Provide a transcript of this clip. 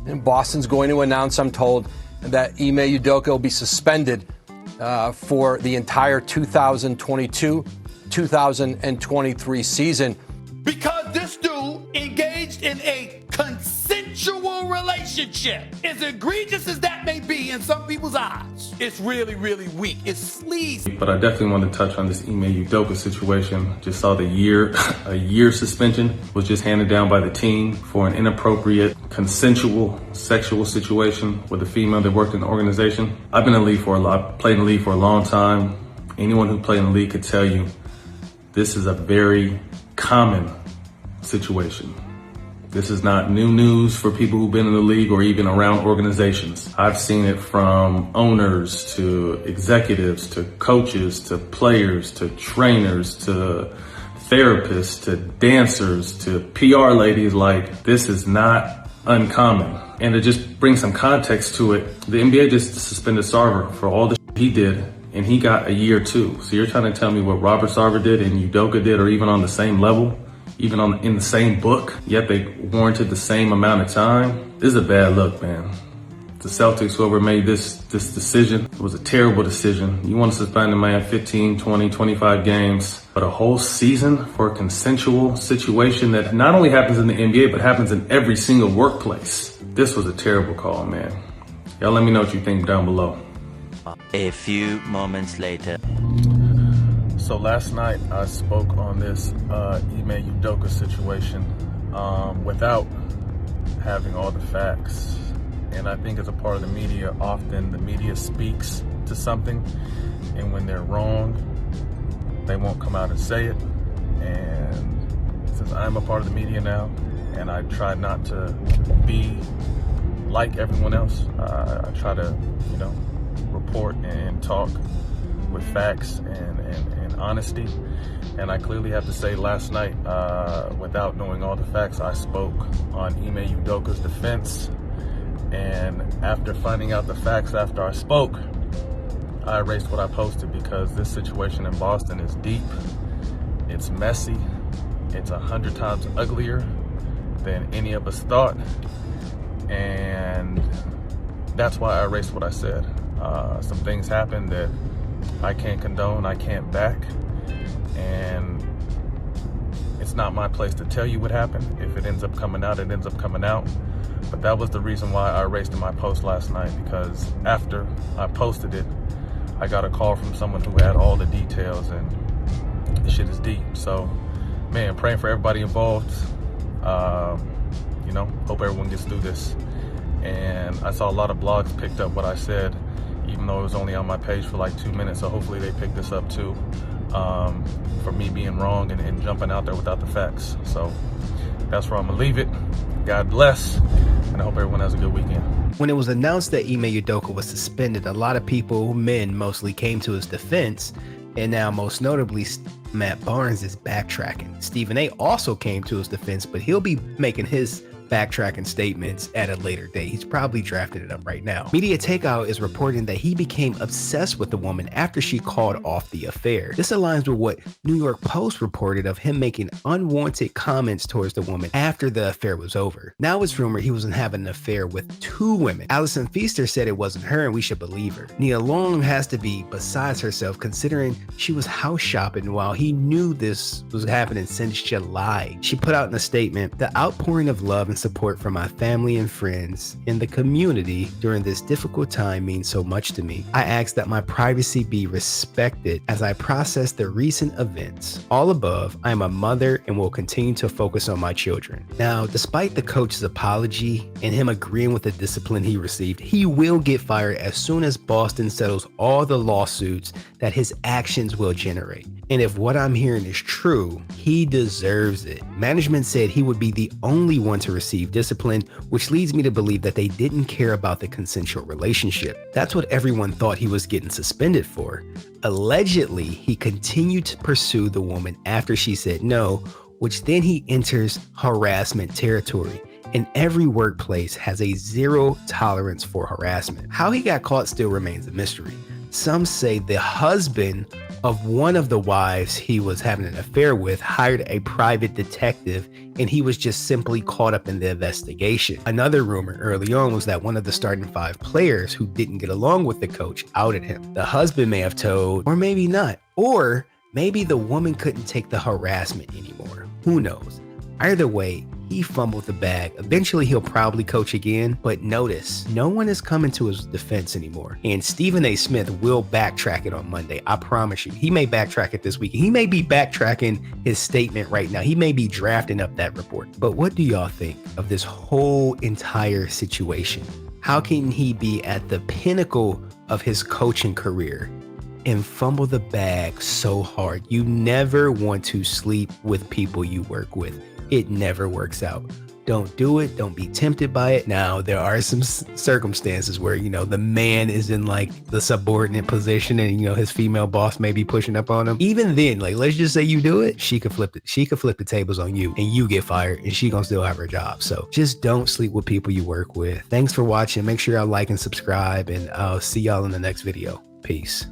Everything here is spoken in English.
And Boston's going to announce, I'm told, that Ime Udoka will be suspended for the entire 2022-2023 season. Because this dude engaged in a consensual relationship. As egregious as that may be in some people's eyes, it's really, really weak. It's sleazy. But I definitely want to touch on this Ime Udoka situation. Just saw a year suspension was just handed down by the team for an inappropriate, consensual, sexual situation with a female that worked in the organization. I've been in the league played in the league for a long time. Anyone who played in the league could tell you this is a very common situation. This is not new news for people who've been in the league or even around organizations. I've seen it from owners to executives to coaches to players to trainers to therapists to dancers to PR ladies. Like, this is not uncommon. And to just bring some context to it, the NBA just suspended Sarver for all the he did, and he got a year too. So you're trying to tell me what Robert Sarver did and Udoka did are even on the same level? Even in the same book, yet they warranted the same amount of time? This is a bad look, man. The Celtics, whoever made this decision, it was a terrible decision. You want to suspend a man 15, 20, 25 games, but a whole season for a consensual situation that not only happens in the NBA, but happens in every single workplace. This was a terrible call, man. Y'all let me know what you think down below. A few moments later. So last night I spoke on this Ime Udoka situation without having all the facts. And I think as a part of the media, often the media speaks to something, and when they're wrong, they won't come out and say it. And since I'm a part of the media now, and I try not to be like everyone else, I try to, report and talk with facts and honesty. And I clearly have to say last night, without knowing all the facts, I spoke on Ime Udoka's defense. And after finding out the facts after I spoke, I erased what I posted, because this situation in Boston is deep, it's messy, it's 100 times uglier than any of us thought. And that's why I erased what I said. Some things happened that I can't condone, I can't back, and it's not my place to tell you what happened. If it ends up coming out, it ends up coming out. But that was the reason why I erased in my post last night, because after I posted it, I got a call from someone who had all the details, and the shit is deep. So, man, praying for everybody involved. Hope everyone gets through this. And I saw a lot of blogs picked up what I said, even though it was only on my page for like 2 minutes. So hopefully they pick this up too, for me being wrong and jumping out there without the facts. So that's where I'm gonna leave it. God bless, and I hope everyone has a good weekend. When it was announced that Ime Udoka was suspended, a lot of people, men mostly, came to his defense, and now most notably Matt Barnes is backtracking. Stephen A also came to his defense, but he'll be making his backtracking statements at a later date. He's probably drafting it up right now. Media Takeout is reporting that he became obsessed with the woman after she called off the affair. This aligns with what New York Post reported of him making unwanted comments towards the woman after the affair was over. Now it's rumored he was having an affair with 2 women. Allison Feaster said it wasn't her, and we should believe her. Nia Long has to be besides herself, considering she was house shopping while he knew this was happening since July. She put out in a statement, "The outpouring of love and support from my family and friends in the community during this difficult time means so much to me. I ask that my privacy be respected as I process the recent events. All above, I am a mother and will continue to focus on my children." Now, despite the coach's apology and him agreeing with the discipline he received, he will get fired as soon as Boston settles all the lawsuits that his actions will generate. And if what I'm hearing is true, he deserves it. Management said he would be the only one to receive discipline, which leads me to believe that they didn't care about the consensual relationship. That's what everyone thought he was getting suspended for. Allegedly, he continued to pursue the woman after she said no, which then he enters harassment territory. And every workplace has a zero tolerance for harassment. How he got caught still remains a mystery. Some say the husband of one of the wives he was having an affair with hired a private detective, and he was just simply caught up in the investigation. Another rumor early on was that one of the starting 5 players who didn't get along with the coach outed him. The husband may have told, or maybe not, or maybe the woman couldn't take the harassment anymore. Who knows? Either way, he fumbled the bag. Eventually, he'll probably coach again, but notice, no one is coming to his defense anymore. And Stephen A. Smith will backtrack it on Monday. I promise you. He may backtrack it this week. He may be backtracking his statement right now. He may be drafting up that report. But what do y'all think of this whole entire situation? How can he be at the pinnacle of his coaching career and fumble the bag so hard? You never want to sleep with people you work with. It never works out. Don't do it. Don't be tempted by it. Now, there are some circumstances where, the man is in like the subordinate position and, his female boss may be pushing up on him. Even then, like, let's just say you do it. She could flip it. She could flip the tables on you and you get fired and she gonna still have her job. So just don't sleep with people you work with. Thanks for watching. Make sure y'all like and subscribe, and I'll see y'all in the next video. Peace.